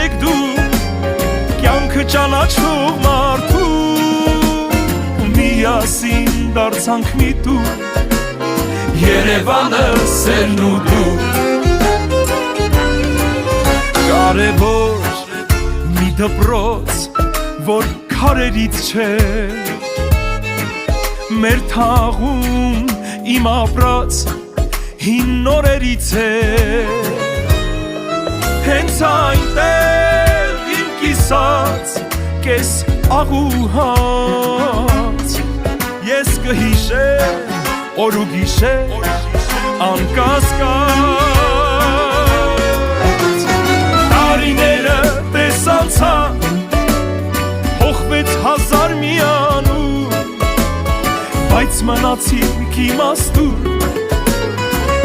եղեք դու կյանքը ճանաչող մարդու միասին դարձանք մի տուն Երևանը սերն ու դու Կարևոր մի դպրոց որ քարերից չէ Մեր թաղում իմ ապրած հին նորերից է Հենց այնտեղ իմ կիսած կես աղուհաց Ես կհիշեմ օր ու գիշեր անկասկած Տարիները տեսանցան Հոխվեց հազար միանում Բայց մնացինք իմաստուն